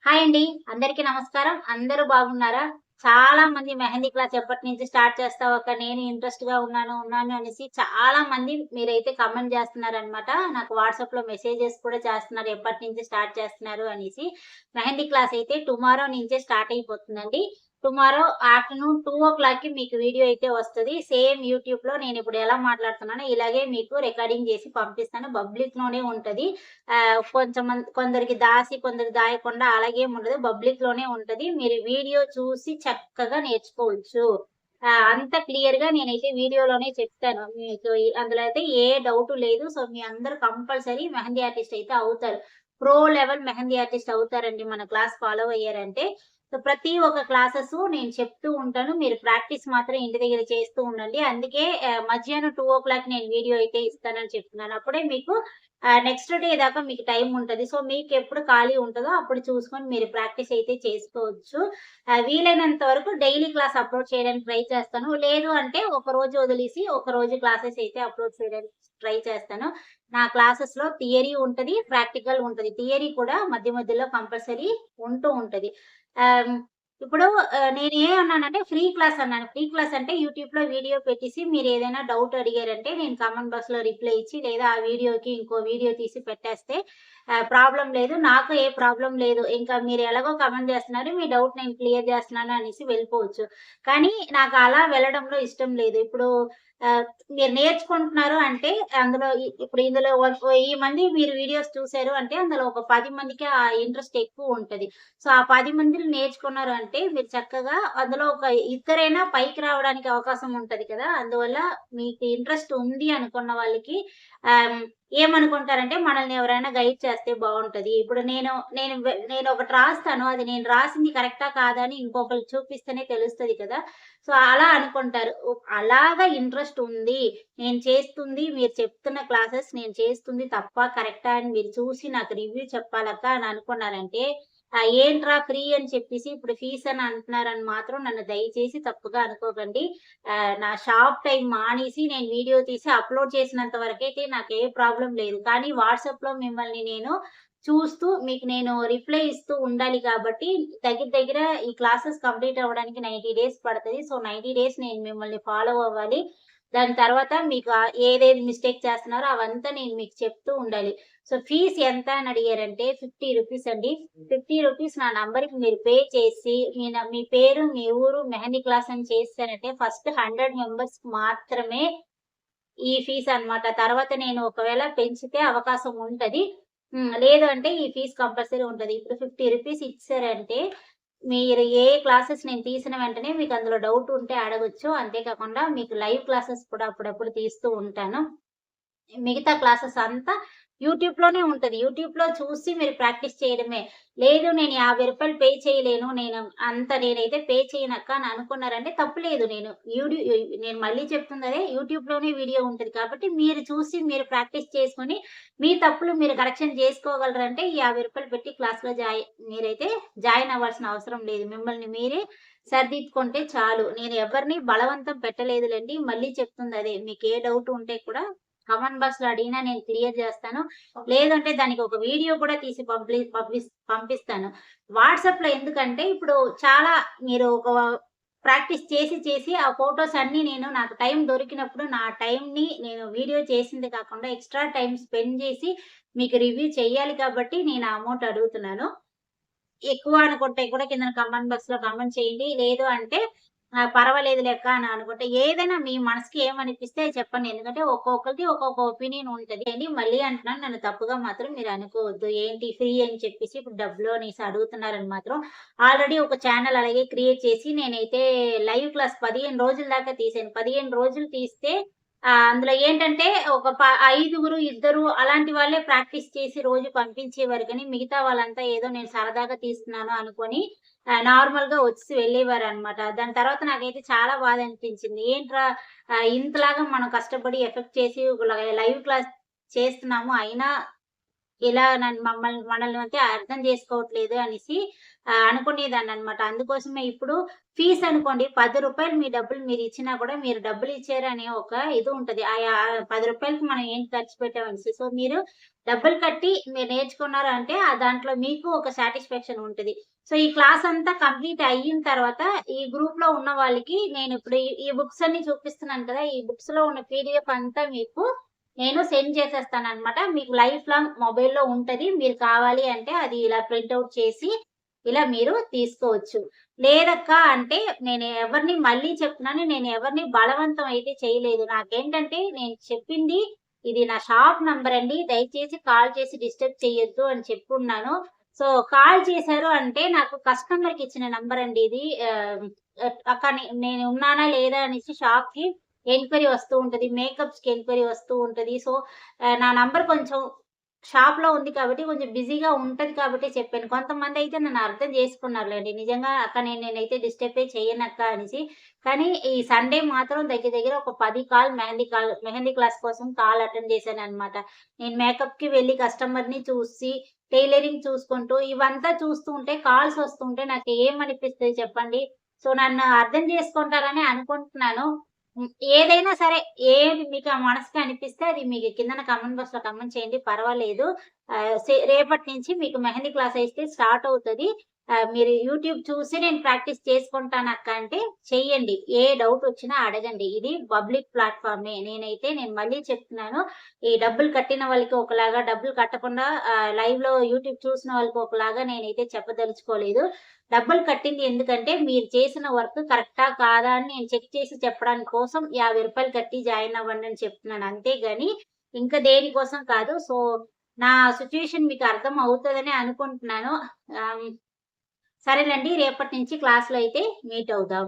Hi అండి. అందరికీ నమస్కారం. అందరూ బాగున్నారా? చాలా మంది మెహందీ క్లాస్ ఎప్పటినుంచి స్టార్ట్ చేస్తావు అక్క, నేను ఇంట్రెస్ట్‌గా ఉన్నాను అనేసి చాలా మంది మీరైతే కామెంట్ చేస్తున్నారనమాట. నాకు వాట్సాప్‌లో మెసేజెస్ కూడా చేస్తున్నారు. ఎప్పటినుంచి స్టార్ట్ చేస్తున్నారు అనేసి. మెహందీ క్లాస్ అయితే టుమారో నుంచే స్టార్ట్ అయిపోతుందండి. టుమారో ఆఫ్టర్‌నూన్ 2:00కి మీకు వీడియో అయితే వస్తది. సేమ్ యూట్యూబ్‌లో నేనిప్పుడు ఎలా మాట్లాడుతున్నానో ఇలాగే మీకు రికార్డింగ్ చేసి పంపిస్తాను. పబ్లిక్‌లోనే ఉంటది. కొందరికి దాసి, కొందరికి దాయకుండా అలాగేముండదు. పబ్లిక్‌లోనే ఉంటది. మీరు వీడియో చూసి చక్కగా నేర్చుకోవచ్చు. అంత క్లియర్‌గా నేనైతే వీడియోలోనే చెప్తాను. మీకు అందులో అయితే ఏ డౌటు లేదు. సో, మీ అందరూ కంపల్సరీ మెహందీ ఆర్టిస్ట్ అయితే అవుతారు. ప్రో లెవెల్ మెహందీ ఆర్టిస్ట్ అవుతారండి మన క్లాస్ ఫాలో అయ్యారంటే. సో, ప్రతి ఒక్క క్లాసెసు నేను చెప్తూ ఉంటాను. మీరు ప్రాక్టీస్ మాత్రం ఇంటి దగ్గర చేస్తూ ఉండండి. అందుకే మధ్యాహ్నం 2:00 నేను వీడియో అయితే ఇస్తానని చెప్తున్నాను. అప్పుడే మీకు నెక్స్ట్ డే దాకా మీకు టైం ఉంటది. సో, మీకెప్పుడు ఖాళీ ఉంటదో అప్పుడు చూసుకొని మీరు ప్రాక్టీస్ అయితే చేసుకోవచ్చు. వీలైనంత వరకు డైలీ క్లాస్ అప్‌లోడ్ చేయడానికి ట్రై చేస్తాను. లేదు అంటే ఒకరోజు వదిలేసి, ఒకరోజు క్లాసెస్ అయితే అప్‌లోడ్ చేయడానికి ట్రై చేస్తాను. నా క్లాసెస్‌లో థియరీ ఉంటది, ప్రాక్టికల్ ఉంటది. థియరీ కూడా మధ్య మధ్యలో కంపల్సరీ ఉంటూ ఉంటది. ఆహ్, ఇప్పుడు నేనేమన్నానంటే ఫ్రీ క్లాస్ అన్నాను. ఫ్రీ క్లాస్ అంటే యూట్యూబ్‌లో వీడియో పెట్టేసి మీరేదైనా డౌట్ అడిగారంటే నేను కామెంట్ బాక్స్‌లో రిప్లై ఇచ్చి లేదా ఆ వీడియోకి ఇంకో వీడియో తీసి పెట్టేస్తే ప్రాబ్లమ్ లేదు. నాకు ఏ ప్రాబ్లమ్ లేదు. ఇంకా మీరు ఎలాగో కామెంట్ చేస్తున్నారు. మీ డౌట్ నేను క్లియర్ చేస్తున్నాను అనేసి వెళ్ళిపోవచ్చు. కానీ నాకు అలా వెళ్ళడంలో ఇష్టం లేదు. ఇప్పుడు ఆహ్, మీరు నేర్చుకుంటున్నారు అంటే అందులో ఇప్పుడు ఇందులో 1000 మంది మీరు వీడియోస్ చూసారు అంటే అందులో ఒక 10 మందికి ఆ ఇంట్రెస్ట్ ఎక్కువుంటది. సో, ఆ 10 మందిని నేర్చుకున్నారు అంటే మీరు చక్కగా అందులో ఒక ఇద్దరైనా పైకి రావడానికి అవకాశం ఉంటది కదా! అందువల్ల మీకు ఇంట్రెస్ట్ ఉంది అనుకున్న వాళ్ళకి ఆహ్, ఏమనుకుంటారంటే మనల్ని ఎవరైనా గైడ్ చేస్తే బావుంటది. ఇప్పుడు నేనొకటి రాస్తాను. అది నేను రాసింది కరెక్టా? కాదా? అని ఇంకొకళ్ళకి చూపిస్తేనే తెలుస్తది కదా! సో, అలా అనుకుంటారు. అలాగా ఇంట్రెస్ట్ ఉంది. నేను చేస్తుంది మీరు చెప్తున్న క్లాసెస్ నేను చేస్తుంది తప్పా? కరెక్టా? అని మీరు చూసి నాకు రివ్యూ చెప్పాలక్క అని అనుకున్నారంటే ఏంట్రా ఫ్రీ అని చెప్పేసి ఇప్పుడు ఫీజని అంటున్నారని మాత్రం నన్ను దయచేసి తప్పుగా అనుకోకండి. నా షాప్ టైమ్ మానేసి నేను వీడియో తీసి అప్‌లోడ్ చేసినంత వరకైతే నాకే ప్రాబ్లమ్ లేదు. కానీ వాట్సాప్‌లో మిమ్మల్ని నేను చూస్తూ మీకు నేను రిప్లై ఇస్తూ ఉండాలి కాబట్టి దగ్గర దగ్గర ఈ క్లాసెస్ కంప్లీట్ అవ్వడానికి 90 డేస్ పడతది. సో, 90 డేస్ నేను మిమ్మల్ని ఫాలో అవ్వాలి. దాని తర్వాత మీకు ఏదేది మిస్టేక్ చేస్తున్నారో అవంతా నేను మీకు చెప్తూ ఉండాలి. సో, ఫీస్ ఎంత అని అడిగారంటే రూ. 50 అండి. రూ. 50 నా నంబర్‌కి మీరు పే చేసి మీ పేరు, మీ ఊరు, మెహందీ క్లాస్ అని చేసేసారంటే ఫస్ట్ 100 మెంబర్స్‌కి మాత్రమే ఈ ఫీస్ అన్నమాట. తర్వాత నేను ఒకవేళ పెంచితే అవకాశం ఉంటది. లేదు అంటే ఈ ఫీస్ కంపల్సరీ ఉంటది. ఇప్పుడు రూ. 50 ఇచ్చారంటే మీరు ఏ క్లాసెస్ నేను తీసిన వెంటనే మీకు అందులో డౌట్ ఉంటే అడగొచ్చు. అంతే కాకుండా మీకు లైవ్ క్లాసెస్ కూడా అప్పుడప్పుడు తీస్తూ ఉంటాను. మిగతా క్లాసెస్ అంతా యూట్యూబ్‌లోనే ఉంటది. యూట్యూబ్‌లో చూసి మీరు ప్రాక్టీస్ చేయడమే. లేదు నేను రూ. 50 పే చేయలేను. నేనైతే పే చేయనక్క అని అనుకున్నారంటే తప్పు లేదు. నేను మళ్ళీ చెప్తుందదే యూట్యూబ్‌లోనే వీడియో ఉంటది కాబట్టి మీరు చూసి మీరు ప్రాక్టీస్ చేసుకొని మీ తప్పులు మీరు కరెక్షన్ చేసుకోగలరంటే ఈ రూ. 50 పెట్టి క్లాస్‌లో మీరైతే జాయిన్ అవ్వాల్సిన అవసరం లేదు. మిమ్మల్ని మీరే సరిదిద్దుకుంటే చాలు. నేను ఎవరిని బలవంతం పెట్టలేదులెండి. మళ్ళీ చెప్తుందదే. మీకే డౌట్ ఉంటే కూడా కామెంట్ బాక్స్‌లో అడిగినా నేను క్లియర్ జేస్తాను. లేదంటే దానికి ఒక వీడియో కూడా తీసి పంపిస్తాను. వాట్సాప్‌లో ఎందుకంటే ఇప్పుడు చాలా మీరు ఒక ప్రాక్టీస్ చేసి ఆ ఫోటోస్ అన్నీ నాకు టైం దొరికినప్పుడు నా టైంని నేను వీడియో చేసింది కాకుండా ఎక్స్‌ట్రా టైమ్ స్పెండ్ జేసి మీకు రివ్యూ చేయాలి కాబట్టి నేను ఆ అమౌంట్ అడుగుతున్నాను. ఎక్కువ అనుకుంటే కూడా కిందన కామెంట్ బాక్స్‌లో కామెంట్ చేయండి. లేదు అంటే పర్వాలేదులే అక్క అని అనుకుంటే ఏదైనా మీ మనసుకి ఏమనిపిస్తే అది చెప్పండి. ఎందుకంటే ఒక్కొక్కళ్ళది ఒక్కొక్క ఒపీనియన్ ఉంటది. మళ్ళీ అంటున్నాను నన్ను తప్పుగా మాత్రం మీరు అనుకోవద్దు. ఏంటి ఫ్రీ అని చెప్పేసి ఇప్పుడు డబ్బులు అనేసి అడుగుతున్నారని మాత్రం ఆల్రెడీ ఒక ఛానెల్ అలాగే క్రియేట్ చేసి నేనైతే లైవ్ క్లాస్ 15 రోజుల దాకా తీసాను. 15 రోజులు తీస్తే అందులో ఏంటంటే ఒక ఐదుగురు, ఇద్దరు అలాంటి వాళ్ళే ప్రాక్టీస్ చేసి రోజు పంపించేవారు గానీ, మిగతా వాళ్ళంతా ఏదో నేను సరదాగా తీస్తున్నాను అనుకోని నార్మల్‌గా వచ్చి వెళ్ళేవారనమాట. దాని తర్వాత నాకైతే చాలా బాధనిపించింది. ఏంట్రా ఇంతలాగా మనం కష్టపడి ఎఫెక్ట్ చేసి ఒక లైవ్ క్లాస్ చేస్తున్నాము. అయినా ఇలా మనల్ని అయితే అర్థం చేసుకోవట్లేదు అనేసి అనుకునేదాన్ననమాట. అందుకోసమే ఇప్పుడు ఫీస్ అనుకోండి రూ. 10 మీ డబ్బులు మీరిచ్చినా కూడా మీరు డబ్బులిచ్చారనే ఒక ఇది ఉంటది. రూ. 10కి మనం ఏం ఖర్చు పెట్టామనేసి. సో, మీరు డబ్బులు కట్టి మీరు నేర్చుకున్నారు అంటే దాంట్లో మీకు ఒక సాటిస్ఫాక్షన్ ఉంటది. సో, ఈ క్లాస్ అంతా కంప్లీట్ అయిన తర్వాత ఈ గ్రూప్‌లో ఉన్న వాళ్ళకి నేనిప్పుడు ఈ బుక్స్ అన్నీ చూపిస్తున్నాను కదా! ఈ బుక్స్‌లో ఉన్న పీడీఎఫ్ అంతా మీకు నేను సెండ్ చేసేస్తాననమాట. మీకు లైఫ్ లాంగ్ మొబైల్‌లో ఉంటది. మీరు కావాలి అంటే అది ఇలా ప్రింట్ ఔట్ చేసి ఇలా మీరు తీసుకోవచ్చు. లేదక్కా అంటే నేను ఎవరిని మళ్ళీ చెప్తున్నాను. నేను ఎవరిని బలవంతం అయితే చేయలేదు. నాకేంటంటే నేను చెప్పింది ఇది నా షాప్ నంబర్ అండి. దయచేసి కాల్ చేసి డిస్టర్బ్ చేయొద్దు అని చెప్పున్నాను. సో, కాల్ చేశారు అంటే నాకు కస్టమర్‌కి ఇచ్చిన నంబర్ అండి ఇది. అక్క నేను ఉన్నానా లేదా అనేసి షాప్‌కి ఎంక్వైరీ వస్తూ ఉంటది. మేకప్స్‌కి ఎంక్వైరీ వస్తూ ఉంటది. సో, నా నంబర్ కొంచెం షాప్‌లో ఉంది కాబట్టి కొంచెం బిజీగా ఉంటది కాబట్టే చెప్పాను. కొంతమందయితే నన్ను అర్థం చేసుకున్నారులెండి. నిజంగా అక్క నేనైతే డిస్టర్బే చెయ్యనక్క అనేసి. కానీ ఈ సండే మాత్రం దగ్గర దగ్గర ఒక 10 మెహందీ క్లాస్ కోసం కాల్ అటెండ్ చేశాననమాట. నేను మేకప్‌కి వెళ్లి కస్టమర్‌ని చూసి, టైలరింగ్ చూసుకుంటూ ఇవంతా చూస్తూ ఉంటే కాల్స్ వస్తుంటే నాకు ఏమనిపిస్తది చెప్పండి? సో, నన్ను అర్థం చేసుకుంటారని అనుకుంటున్నాను. ఏదైనా సరే, ఏది మీకు ఆ మనసుకి అనిపిస్తే అది మీకు కిందన కామెంట్ బాక్స్‌లో కామెంట్ చేయండి పర్వాలేదు. రేపటి నుంచి మీకు మెహందీ క్లాస్ అయితే స్టార్ట్ అవుతది. మీరు యూట్యూబ్ చూసి నేను ప్రాక్టీస్ చేసుకుంటానక్క అంటే చెయ్యండి. ఏ డౌట్ వచ్చినా అడగండి. ఇది పబ్లిక్ ప్లాట్‌ఫార్మే. నేను మళ్ళీ చెప్తున్నాను. ఈ డబ్బులు కట్టిన వాళ్ళకి ఒకలాగా, డబ్బులు కట్టకుండా లైవ్‌లో యూట్యూబ్ చూసిన వాళ్ళకి ఒకలాగా నేనైతే చెప్పదలుచుకోలేదు. డబ్బులు కట్టింది ఎందుకంటే, మీరు చేసిన వర్క్ కరెక్టా? కాదా? అని నేను చెక్ చేసి చెప్పడానికి కోసం రూ. 50 కట్టి జాయిన్ అవ్వండి అని చెప్తున్నాను. అంతేగాని ఇంకా దేనికోసం కాదు. సో, నా సిట్యుయేషన్ మీకు అర్థం అవుతదనే అనుకుంటున్నాను. సరేనండి. రేపటి నుంచి క్లాస్‌లో అయితే మీట్ అవుదాం.